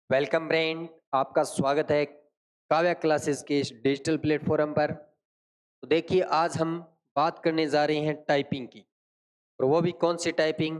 Welcome friend, आपका स्वागत है काव्या क्लासेस के इस डिजिटल प्लेटफॉर्म पर। तो देखिए, आज हम बात करने जा रहे हैं टाइपिंग की। और वो भी कौन सी टाइपिंग?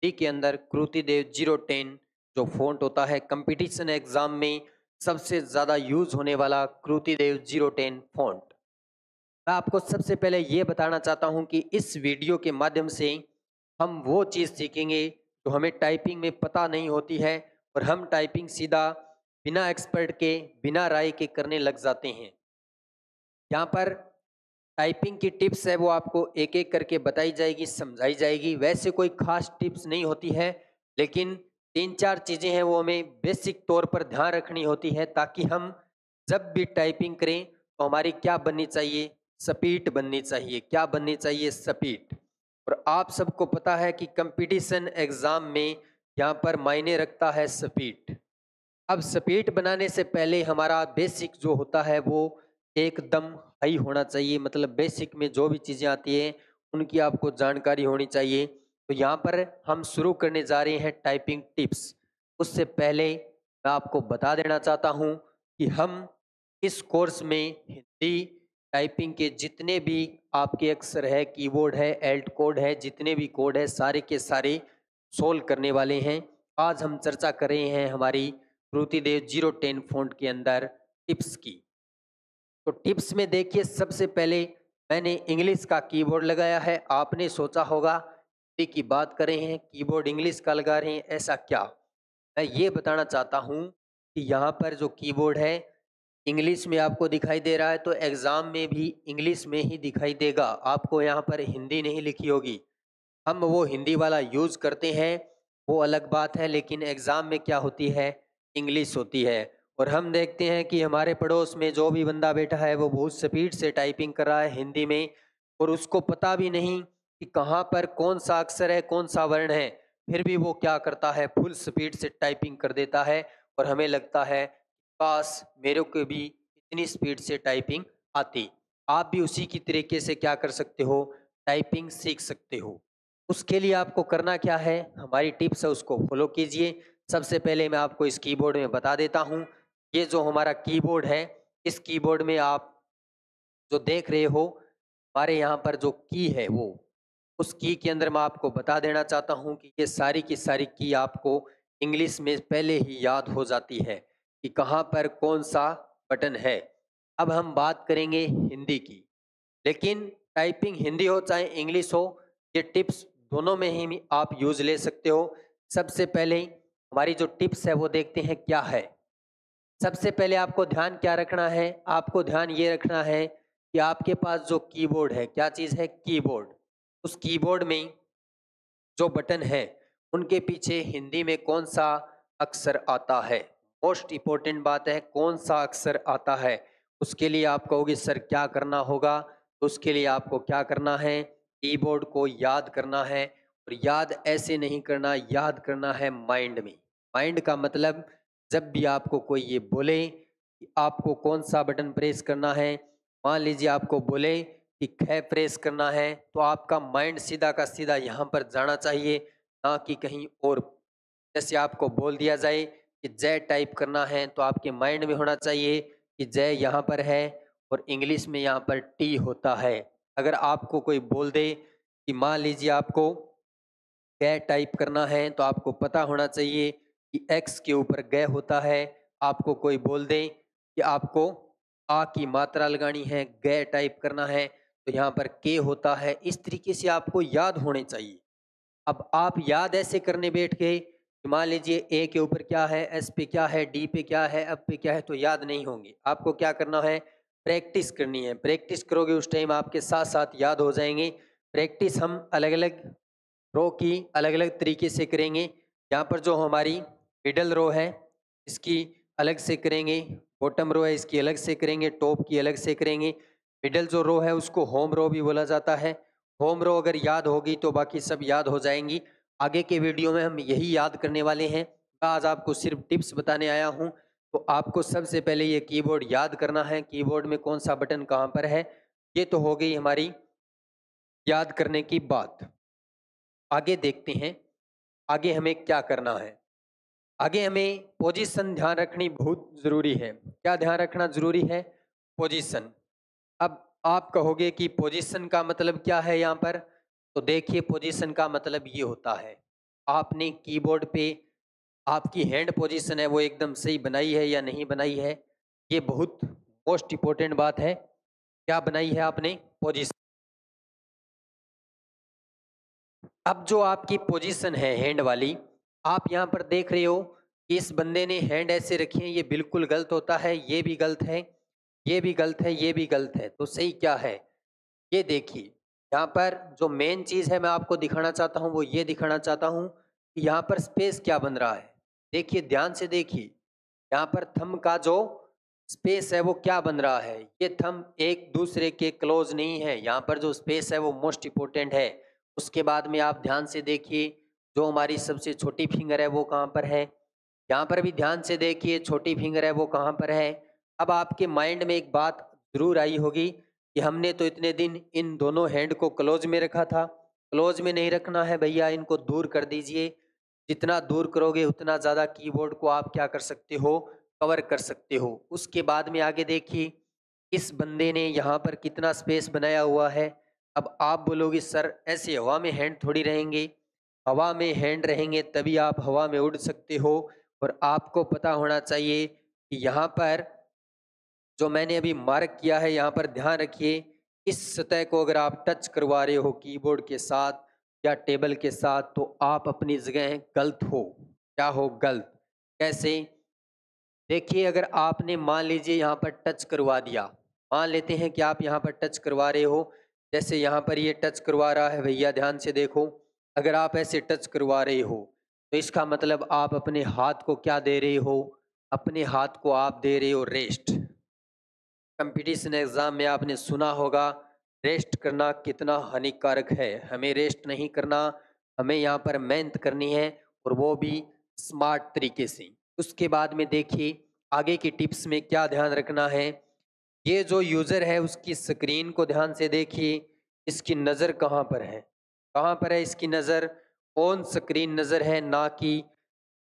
डी के अंदर कृतिदेव 010 जो फॉन्ट होता है कंपटीशन एग्जाम में सबसे ज़्यादा यूज होने वाला कृतिदेव 010 फॉन्ट। मैं आपको सबसे पहले ये बताना चाहता हूँ कि इस वीडियो के माध्यम से हम वो चीज़ सीखेंगे जो हमें टाइपिंग में पता नहीं होती है, और हम टाइपिंग सीधा बिना एक्सपर्ट के, बिना राय के करने लग जाते हैं। यहाँ पर टाइपिंग की टिप्स है वो आपको एक एक करके बताई जाएगी, समझाई जाएगी। वैसे कोई खास टिप्स नहीं होती है, लेकिन तीन चार चीज़ें हैं वो हमें बेसिक तौर पर ध्यान रखनी होती है, ताकि हम जब भी टाइपिंग करें तो हमारी क्या बननी चाहिए? स्पीड बननी चाहिए। क्या बननी चाहिए? स्पीड। और आप सबको पता है कि कंपटीशन एग्जाम में यहाँ पर मायने रखता है स्पीड। अब स्पीड बनाने से पहले हमारा बेसिक जो होता है वो एकदम हाई होना चाहिए, मतलब बेसिक में जो भी चीज़ें आती हैं उनकी आपको जानकारी होनी चाहिए। तो यहाँ पर हम शुरू करने जा रहे हैं टाइपिंग टिप्स। उससे पहले मैं आपको बता देना चाहता हूँ कि हम इस कोर्स में हिंदी टाइपिंग के जितने भी आपके अक्षर है, कीबोर्ड है, एल्ट कोड है, जितने भी कोड है सारे के सारे सोल्व करने वाले हैं। आज हम चर्चा कर रहे हैं हमारी श्रुतिदेव 010 फ़ॉन्ट के अंदर टिप्स की। तो टिप्स में देखिए, सबसे पहले मैंने इंग्लिश का कीबोर्ड लगाया है। आपने सोचा होगा हिंदी की बात कर रहे हैं, कीबोर्ड इंग्लिश का लगा रहे हैं, ऐसा क्या? मैं ये बताना चाहता हूँ कि यहाँ पर जो कीबोर्ड है इंग्लिश में आपको दिखाई दे रहा है, तो एग्ज़ाम में भी इंग्लिश में ही दिखाई देगा। आपको यहाँ पर हिंदी नहीं लिखी होगी। हम वो हिंदी वाला यूज़ करते हैं, वो अलग बात है, लेकिन एग्ज़ाम में क्या होती है? इंग्लिश होती है। और हम देखते हैं कि हमारे पड़ोस में जो भी बंदा बैठा है वो बहुत स्पीड से टाइपिंग कर रहा है हिंदी में, और उसको पता भी नहीं कि कहाँ पर कौन-सा अक्षर है, कौन-सा वर्ण है। फिर भी वो क्या करता है? फुल स्पीड से टाइपिंग कर देता है, और हमें लगता है काश मेरे को भी इतनी स्पीड से टाइपिंग आती। आप भी उसी की तरीके से क्या कर सकते हो? टाइपिंग सीख सकते हो। उसके लिए आपको करना क्या है? हमारी टिप्स है उसको फॉलो कीजिए। सबसे पहले मैं आपको इस कीबोर्ड में बता देता हूँ। ये जो हमारा कीबोर्ड है, इस कीबोर्ड में आप जो देख रहे हो, हमारे यहाँ पर जो की है वो, उस की के अंदर मैं आपको बता देना चाहता हूँ कि ये सारी की सारी की आपको इंग्लिश में पहले ही याद हो जाती है कि कहाँ पर कौन-सा बटन है। अब हम बात करेंगे हिंदी की। लेकिन टाइपिंग हिंदी हो चाहे इंग्लिश हो, ये टिप्स दोनों में ही आप यूज़ ले सकते हो। सबसे पहले हमारी जो टिप्स है वो देखते हैं क्या है। सबसे पहले आपको ध्यान क्या रखना है? आपको ध्यान ये रखना है कि आपके पास जो कीबोर्ड है, क्या चीज़ है? कीबोर्ड। उस कीबोर्ड में जो बटन है, उनके पीछे हिंदी में कौन-सा अक्षर आता है? मोस्ट इम्पोर्टेंट बात है, कौन-सा अक्षर आता है? उसके लिए आप कहोगे सर क्या करना होगा? तो उसके लिए आपको क्या करना है? कीबोर्ड को याद करना है, और याद ऐसे नहीं करना, याद करना है माइंड में। माइंड का मतलब, जब भी आपको कोई ये बोले कि आपको कौन-सा बटन प्रेस करना है, मान लीजिए आपको बोले कि ख प्रेस करना है, तो आपका माइंड सीधा का सीधा यहाँ पर जाना चाहिए, ना कि कहीं और। जैसे आपको बोल दिया जाए कि जय टाइप करना है, तो आपके माइंड में होना चाहिए कि जय यहाँ पर है, और इंग्लिश में यहाँ पर टी होता है। अगर आपको कोई बोल दे कि मान लीजिए आपको कै टाइप करना है, तो आपको पता होना चाहिए कि एक्स के ऊपर ग होता है। आपको कोई बोल दे कि आपको आ की मात्रा लगानी है, ग टाइप करना है, तो यहाँ पर के होता है। इस तरीके से आपको याद होने चाहिए। अब आप याद ऐसे करने बैठ गए कि मान लीजिए ए के ऊपर क्या है, एस पे क्या है, डी पे क्या है, एफ पे क्या है, तो याद नहीं होंगे। आपको क्या करना है? प्रैक्टिस करनी है। प्रैक्टिस करोगे उस टाइम आपके साथ-साथ याद हो जाएँगे। प्रैक्टिस हम अलग-अलग रो की अलग-अलग तरीके से करेंगे। यहाँ पर जो हमारी मिडल रो है, इसकी अलग से करेंगे, बॉटम रो है इसकी अलग से करेंगे, टॉप की अलग से करेंगे। मिडल जो रो है उसको होम रो भी बोला जाता है। होम रो अगर याद होगी तो बाकी सब याद हो जाएँगी। आगे के वीडियो में हम यही याद करने वाले हैं। मैं आज आपको सिर्फ़ टिप्स बताने आया हूँ। तो आपको सबसे पहले ये कीबोर्ड याद करना है, कीबोर्ड में कौन-सा बटन कहाँ पर है। ये तो हो गई हमारी याद करने की बात। आगे देखते हैं, आगे हमें क्या करना है। आगे हमें पोजीशन ध्यान रखनी बहुत ज़रूरी है। क्या ध्यान रखना ज़रूरी है? पोजीशन। अब आप कहोगे कि पोजीशन का मतलब क्या है यहाँ पर? तो देखिए पोजीशन का मतलब ये होता है, आपने कीबोर्ड पे आपकी हैंड पोजीशन है वो एकदम सही बनाई है या नहीं बनाई है। ये बहुत मोस्ट इम्पोर्टेंट बात है। क्या बनाई है आपने? पोजीशन। अब जो आपकी पोजीशन है हैंड वाली, आप यहाँ पर देख रहे हो कि इस बंदे ने हैंड ऐसे रखी है, ये बिल्कुल गलत होता है, ये भी गलत है, ये भी गलत है, ये भी गलत है। तो सही क्या है? ये देखिए, यहाँ पर जो मेन चीज़ है मैं आपको दिखाना चाहता हूँ वो ये दिखाना चाहता हूँ कि यहाँ पर स्पेस क्या बन रहा है। देखिए ध्यान से देखिए, यहाँ पर थंब का जो स्पेस है वो क्या बन रहा है। ये थंब एक दूसरे के क्लोज नहीं है, यहाँ पर जो स्पेस है वो मोस्ट इम्पोर्टेंट है। उसके बाद में आप ध्यान से देखिए, जो हमारी सबसे छोटी फिंगर है वो कहाँ पर है। यहाँ पर भी ध्यान से देखिए, छोटी फिंगर है वो कहाँ पर है। अब आपके माइंड में एक बात जरूर आई होगी कि हमने तो इतने दिन इन दोनों हैंड को क्लोज में रखा था। क्लोज में नहीं रखना है भैया, इनको दूर कर दीजिए। जितना दूर करोगे उतना ज़्यादा कीबोर्ड को आप क्या कर सकते हो, कवर कर सकते हो। उसके बाद में आगे देखिए, इस बंदे ने यहाँ पर कितना स्पेस बनाया हुआ है। अब आप बोलोगे सर ऐसे हवा में हैंड थोड़ी रहेंगे, हवा में हैंड रहेंगे तभी आप हवा में उड़ सकते हो। और आपको पता होना चाहिए कि यहाँ पर जो मैंने अभी मार्क किया है, यहाँ पर ध्यान रखिए, इस सतह को अगर आप टच करवा रहे हो कीबोर्ड के साथ या टेबल के साथ तो आप अपनी जगह गलत हो। क्या हो? गलत। कैसे? देखिए अगर आपने मान लीजिए यहाँ पर टच करवा दिया, मान लेते हैं कि आप यहाँ पर टच करवा रहे हो, जैसे यहाँ पर ये टच करवा रहा है भैया, ध्यान से देखो। अगर आप ऐसे टच करवा रहे हो तो इसका मतलब आप अपने हाथ को क्या दे रहे हो? अपने हाथ को आप दे रहे हो रेस्ट। कंपटीशन एग्जाम में आपने सुना होगा रेस्ट करना कितना हानिकारक है। हमें रेस्ट नहीं करना, हमें यहाँ पर मेहनत करनी है और वो भी स्मार्ट तरीके से। उसके बाद में देखिए आगे की टिप्स में क्या ध्यान रखना है। ये जो यूज़र है उसकी स्क्रीन को ध्यान से देखिए, इसकी नज़र कहाँ पर है? कहाँ पर है इसकी नज़र? ऑन स्क्रीन नज़र है, ना कि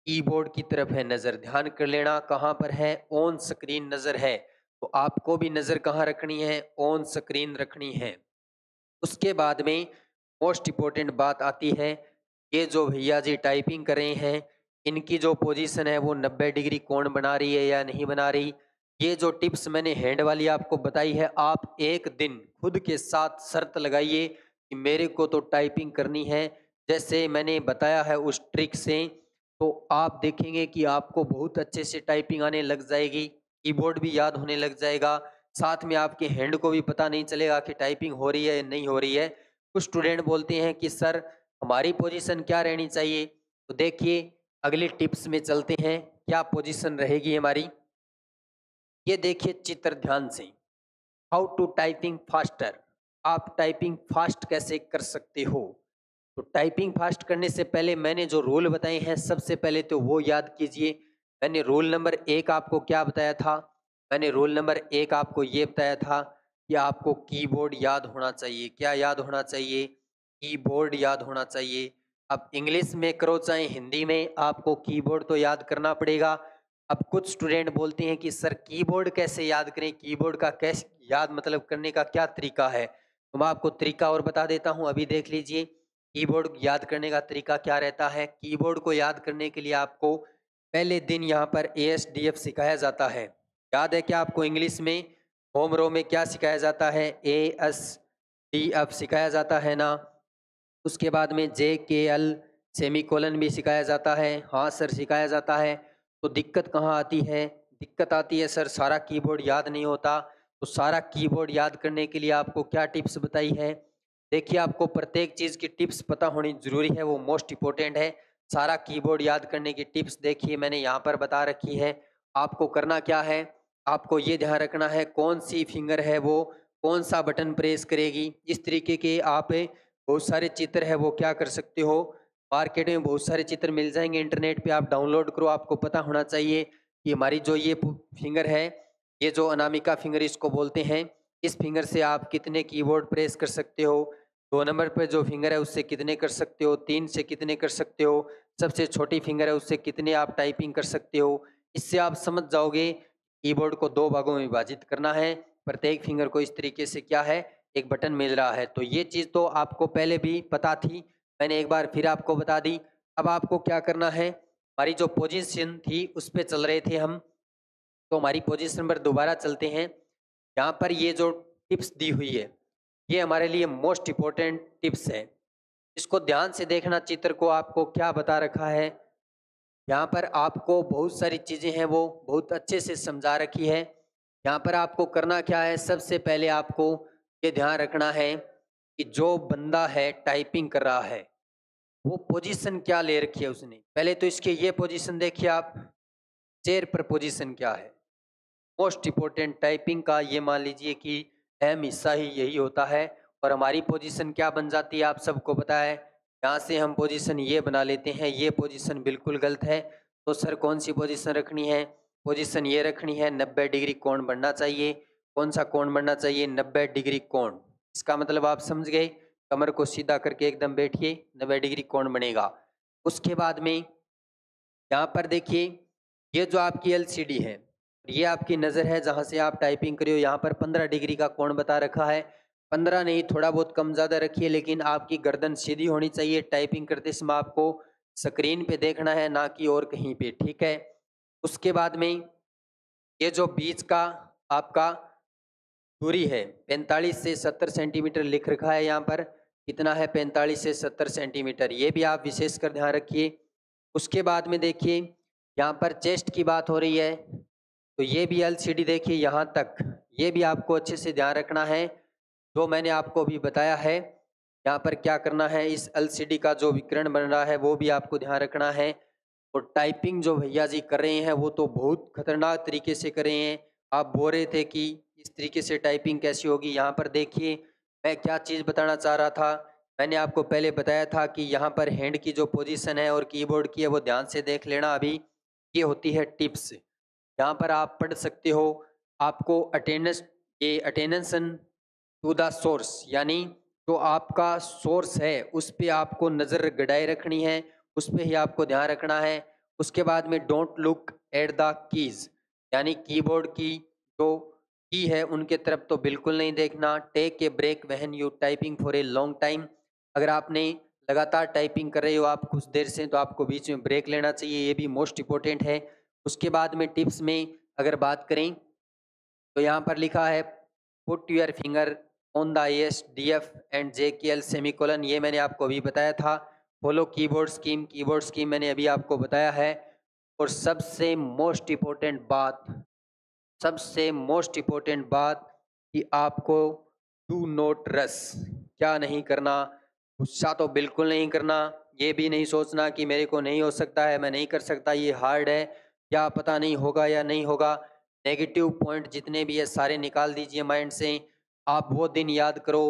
कीबोर्ड की तरफ है नज़र। ध्यान कर लेना कहाँ पर है? ऑन स्क्रीन नज़र है। तो आपको भी नज़र कहाँ रखनी है? ऑन स्क्रीन रखनी है। उसके बाद में मोस्ट इम्पोर्टेंट बात आती है, ये जो भैया जी टाइपिंग कर रहे हैं, इनकी जो पोजीशन है वो 90 डिग्री कोण बना रही है या नहीं बना रही। ये जो टिप्स मैंने हैंड वाली आपको बताई है, आप एक दिन खुद के साथ शर्त लगाइए कि मेरे को तो टाइपिंग करनी है जैसे मैंने बताया है उस ट्रिक से। तो आप देखेंगे कि आपको बहुत अच्छे से टाइपिंग आने लग जाएगी, कीबोर्ड भी याद होने लग जाएगा, साथ में आपके हैंड को भी पता नहीं चलेगा कि टाइपिंग हो रही है या नहीं हो रही है। कुछ स्टूडेंट बोलते हैं कि सर हमारी पोजीशन क्या रहनी चाहिए? तो देखिए अगले टिप्स में चलते हैं, क्या पोजीशन रहेगी हमारी। ये देखिए चित्र ध्यान से, हाउ टू टाइपिंग फास्टर। आप टाइपिंग फास्ट कैसे कर सकते हो? तो टाइपिंग फास्ट करने से पहले मैंने जो रूल बताए हैं सबसे पहले तो वो याद कीजिए। मैंने रूल नंबर 1 आपको क्या बताया था? मैंने रूल नंबर 1 आपको ये बताया था कि आपको कीबोर्ड याद होना चाहिए। क्या याद होना चाहिए? कीबोर्ड याद होना चाहिए। अब इंग्लिश में करो चाहे हिंदी में, आपको कीबोर्ड तो याद करना पड़ेगा। अब कुछ स्टूडेंट बोलते हैं कि सर कीबोर्ड कैसे याद करें? कीबोर्ड का कैसे याद मतलब करने का क्या तरीका है? तो मैं आपको तरीका और बता देता हूँ, अभी देख लीजिए। कीबोर्ड याद करने का तरीका क्या रहता है। कीबोर्ड को याद करने के लिए आपको पहले दिन यहाँ पर ASDF सिखाया जाता है। याद है क्या आपको? इंग्लिश में होम रो में क्या सिखाया जाता है? ASDF सिखाया जाता है ना। उसके बाद में JKL सेमीकोलन भी सिखाया जाता है। हाँ सर सिखाया जाता है। तो दिक्कत कहाँ आती है? दिक्कत आती है सर सारा कीबोर्ड याद नहीं होता। तो सारा कीबोर्ड याद करने के लिए आपको क्या टिप्स बताई है? देखिए आपको प्रत्येक चीज़ की टिप्स पता होनी ज़रूरी है, वो मोस्ट इम्पोर्टेंट है। सारा कीबोर्ड याद करने की टिप्स देखिए मैंने यहाँ पर बता रखी है। आपको करना क्या है? आपको ये ध्यान रखना है कौन सी फिंगर है वो कौन सा बटन प्रेस करेगी। इस तरीके के आप बहुत सारे चित्र है वो क्या कर सकते हो, मार्केट में बहुत सारे चित्र मिल जाएंगे, इंटरनेट पे आप डाउनलोड करो। आपको पता होना चाहिए कि हमारी जो ये फिंगर है, ये जो अनामिका फिंगर इसको बोलते हैं, इस फिंगर से आप कितने कीबोर्ड प्रेस कर सकते हो। 2 नंबर पे जो फिंगर है उससे कितने कर सकते हो, 3 से कितने कर सकते हो, सबसे छोटी फिंगर है उससे कितने आप टाइपिंग कर सकते हो। इससे आप समझ जाओगे कीबोर्ड को 2 भागों में विभाजित करना है, प्रत्येक फिंगर को इस तरीके से क्या है एक बटन मिल रहा है। तो ये चीज़ तो आपको पहले भी पता थी, मैंने एक बार फिर आपको बता दी। अब आपको क्या करना है, हमारी जो पोजीशन थी उस पे चल रहे थे हम, तो हमारी पोजीशन पर दोबारा चलते हैं। यहाँ पर ये जो टिप्स दी हुई है, ये हमारे लिए मोस्ट इम्पोर्टेंट टिप्स है। इसको ध्यान से देखना, चित्र को आपको क्या बता रखा है। यहाँ पर आपको बहुत सारी चीज़ें हैं वो बहुत अच्छे से समझा रखी है। यहाँ पर आपको करना क्या है, सबसे पहले आपको ये ध्यान रखना है कि जो बंदा है टाइपिंग कर रहा है वो पोजीशन क्या ले रखी है उसने। पहले तो इसके ये पोजीशन देखिए आप, चेयर पर पोजीशन क्या है। मोस्ट इम्पोर्टेंट टाइपिंग का ये मान लीजिए कि अहम हिस्सा ही यही होता है। और हमारी पोजीशन क्या बन जाती है आप सबको पता है। यहाँ से हम पोजीशन ये बना लेते हैं, ये पोजीशन बिल्कुल गलत है। तो सर कौन सी पोजीशन रखनी है, पोजीशन ये रखनी है 90 डिग्री कोण बनना चाहिए। कौन सा कोण बनना चाहिए, 90 डिग्री कोण। इसका मतलब आप समझ गए, कमर को सीधा करके एकदम बैठिए, 90 डिग्री कोण बनेगा। उसके बाद में यहाँ पर देखिए, ये जो आपकी एलसीडी है, ये आपकी नज़र है जहाँ से आप टाइपिंग करिए। यहाँ पर 15 डिग्री का कोण बता रखा है। 15 नहीं, थोड़ा बहुत कम ज़्यादा रखिए, लेकिन आपकी गर्दन सीधी होनी चाहिए। टाइपिंग करते समय आपको स्क्रीन पे देखना है, ना कि और कहीं पे, ठीक है। उसके बाद में ये जो बीच का आपका दूरी है 45 से 70 सेंटीमीटर लिख रखा है। यहाँ पर कितना है, 45 से 70 सेंटीमीटर, ये भी आप विशेष कर ध्यान रखिए। उसके बाद में देखिए, यहाँ पर चेस्ट की बात हो रही है, तो ये भी एलसीडी देखिए यहाँ तक, ये भी आपको अच्छे से ध्यान रखना है। जो मैंने आपको अभी बताया है, यहाँ पर क्या करना है, इस एलसीडी का जो विकिरण बन रहा है वो भी आपको ध्यान रखना है। और टाइपिंग जो भैया जी कर रहे हैं वो तो बहुत खतरनाक तरीके से कर रहे हैं। आप बोल रहे थे कि इस तरीके से टाइपिंग कैसी होगी। यहाँ पर देखिए, मैं क्या चीज़ बताना चाह रहा था, मैंने आपको पहले बताया था कि यहाँ पर हैंड की जो पोजीशन है और कीबोर्ड की है वो ध्यान से देख लेना। अभी ये होती है टिप्स, यहाँ पर आप पढ़ सकते हो। आपको अटेंडेंस, ये अटेंशन टू द सोर्स, यानी जो आपका सोर्स है उस पे आपको नज़र गड़ाए रखनी है, उस पे ही आपको ध्यान रखना है। उसके बाद में don't look at the keys, यानी कीबोर्ड की जो की है उनके तरफ तो बिल्कुल नहीं देखना। Take a break when you typing for a long time, अगर आपने लगातार टाइपिंग कर रहे हो आप कुछ देर से, तो आपको बीच में ब्रेक लेना चाहिए, ये भी मोस्ट इम्पोर्टेंट है। उसके बाद में टिप्स में अगर बात करें, तो यहाँ पर लिखा है put your finger on the S D F and J K L semicolon, ये मैंने आपको अभी बताया था। Follow keyboard scheme, keyboard scheme मैंने अभी आपको बताया है। और सबसे मोस्ट इम्पोर्टेंट बात कि आपको डू नॉट रश, क्या नहीं करना, गुस्सा तो बिल्कुल नहीं करना। ये भी नहीं सोचना कि मेरे को नहीं हो सकता है, मैं नहीं कर सकता, ये हार्ड है, क्या पता नहीं होगा या नहीं होगा। नेगेटिव पॉइंट जितने भी है सारे निकाल दीजिए माइंड से। आप वो दिन याद करो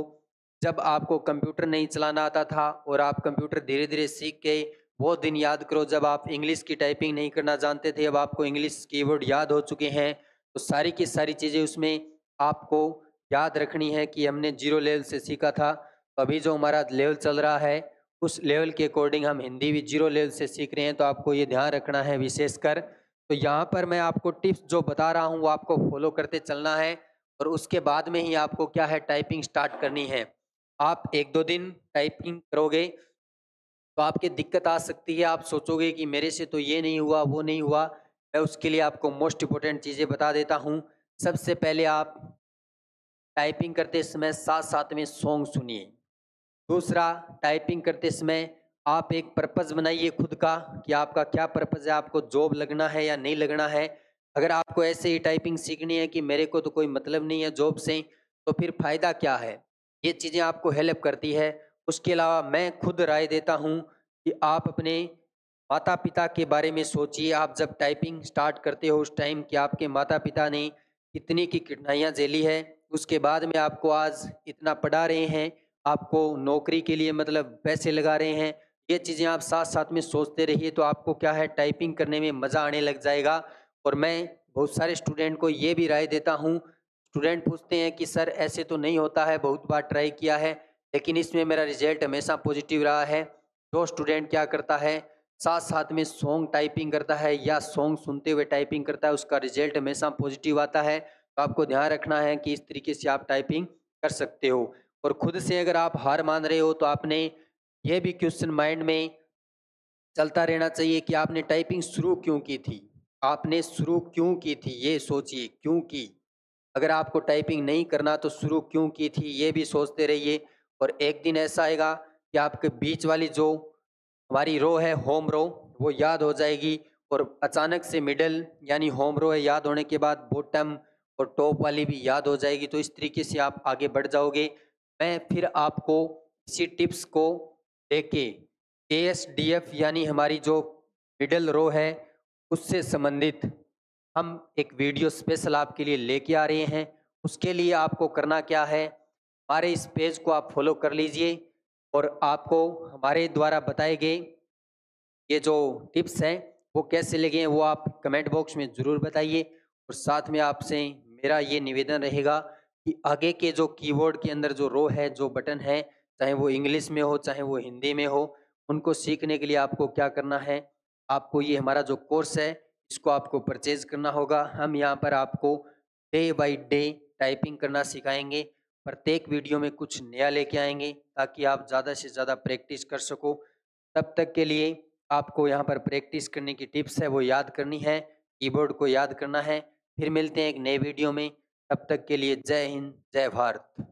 जब आपको कंप्यूटर नहीं चलाना आता था और आप कंप्यूटर धीरे धीरे सीख गए। वो दिन याद करो जब आप इंग्लिश की टाइपिंग नहीं करना जानते थे, अब आपको इंग्लिश कीवर्ड याद हो चुके हैं। तो सारी की सारी चीज़ें उसमें आपको याद रखनी है कि हमने जीरो लेवल से सीखा था, तो अभी जो हमारा लेवल चल रहा है उस लेवल के अकॉर्डिंग हम हिंदी भी जीरो लेवल से सीख रहे हैं, तो आपको ये ध्यान रखना है विशेषकर। तो यहाँ पर मैं आपको टिप्स जो बता रहा हूँ वो आपको फॉलो करते चलना है, और उसके बाद में ही आपको क्या है टाइपिंग स्टार्ट करनी है। आप 1-2 दिन टाइपिंग करोगे तो आपकी दिक्कत आ सकती है, आप सोचोगे कि मेरे से तो ये नहीं हुआ, वो नहीं हुआ। मैं उसके लिए आपको मोस्ट इम्पोर्टेंट चीज़ें बता देता हूँ। सबसे पहले आप टाइपिंग करते समय साथ-साथ में सॉन्ग सुनिए। दूसरा, टाइपिंग करते समय आप एक पर्पज़ बनाइए खुद का कि आपका क्या पर्पज़ है, आपको जॉब लगना है या नहीं लगना है। अगर आपको ऐसे ही टाइपिंग सीखनी है कि मेरे को तो कोई मतलब नहीं है जॉब से, तो फिर फ़ायदा क्या है? ये चीज़ें आपको हेल्प करती है। उसके अलावा मैं खुद राय देता हूँ कि आप अपने माता-पिता के बारे में सोचिए। आप जब टाइपिंग स्टार्ट करते हो उस टाइम कि आपके माता-पिता ने कितनी की कठिनाइयाँ झेली है, उसके बाद में आपको आज इतना पढ़ा रहे हैं, आपको नौकरी के लिए मतलब पैसे लगा रहे हैं। ये चीज़ें आप साथ-साथ में सोचते रहिए, तो आपको क्या है टाइपिंग करने में मज़ा आने लग जाएगा। और मैं बहुत सारे स्टूडेंट को ये भी राय देता हूँ, स्टूडेंट पूछते हैं कि सर ऐसे तो नहीं होता है, बहुत बार ट्राई किया है, लेकिन इसमें मेरा रिजल्ट हमेशा पॉजिटिव रहा है। जो स्टूडेंट क्या करता है, साथ साथ में सॉन्ग टाइपिंग करता है या सॉन्ग सुनते हुए टाइपिंग करता है, उसका रिजल्ट हमेशा पॉजिटिव आता है। तो आपको ध्यान रखना है कि इस तरीके से आप टाइपिंग कर सकते हो। और खुद से अगर आप हार मान रहे हो तो आपने ये भी क्वेश्चन माइंड में चलता रहना चाहिए कि आपने टाइपिंग शुरू क्यों की थी? आपने शुरू क्यों की थी? ये सोचिए क्यों की? अगर आपको टाइपिंग नहीं करना तो शुरू क्यों की थी? ये भी सोचते रहिए। और एक दिन ऐसा आएगा कि आपके बीच वाली जो हमारी रो है, होम रो, वो याद हो जाएगी और अचानक से मिडल यानी होम रो है, याद होने के बाद बॉटम और टॉप वाली भी याद हो जाएगी। तो इस तरीके से आप आगे बढ़ जाओगे। मैं फिर आपको इसी टिप्स को देके एएसडीएफ यानी हमारी जो मिडल रो है उससे संबंधित हम एक वीडियो स्पेशल आपके लिए लेके आ रहे हैं। उसके लिए आपको करना क्या है, हमारे इस पेज को आप फॉलो कर लीजिए और आपको हमारे द्वारा बताए गए ये जो टिप्स हैं वो कैसे लगे हैं वो आप कमेंट बॉक्स में ज़रूर बताइए। और साथ में आपसे मेरा ये निवेदन रहेगा कि आगे के जो कीबोर्ड के अंदर जो रो है, जो बटन है, चाहे वो इंग्लिश में हो चाहे वो हिंदी में हो, उनको सीखने के लिए आपको क्या करना है, आपको ये हमारा जो कोर्स है इसको आपको परचेज करना होगा। हम यहाँ पर आपको डे बाय डे टाइपिंग करना सिखाएंगे। प्रत्येक वीडियो में कुछ नया लेके आएंगे ताकि आप ज़्यादा से ज़्यादा प्रैक्टिस कर सको। तब तक के लिए आपको यहाँ पर प्रैक्टिस करने की टिप्स है वो याद करनी है, कीबोर्ड को याद करना है। फिर मिलते हैं एक नए वीडियो में। तब तक के लिए जय हिंद, जय भारत।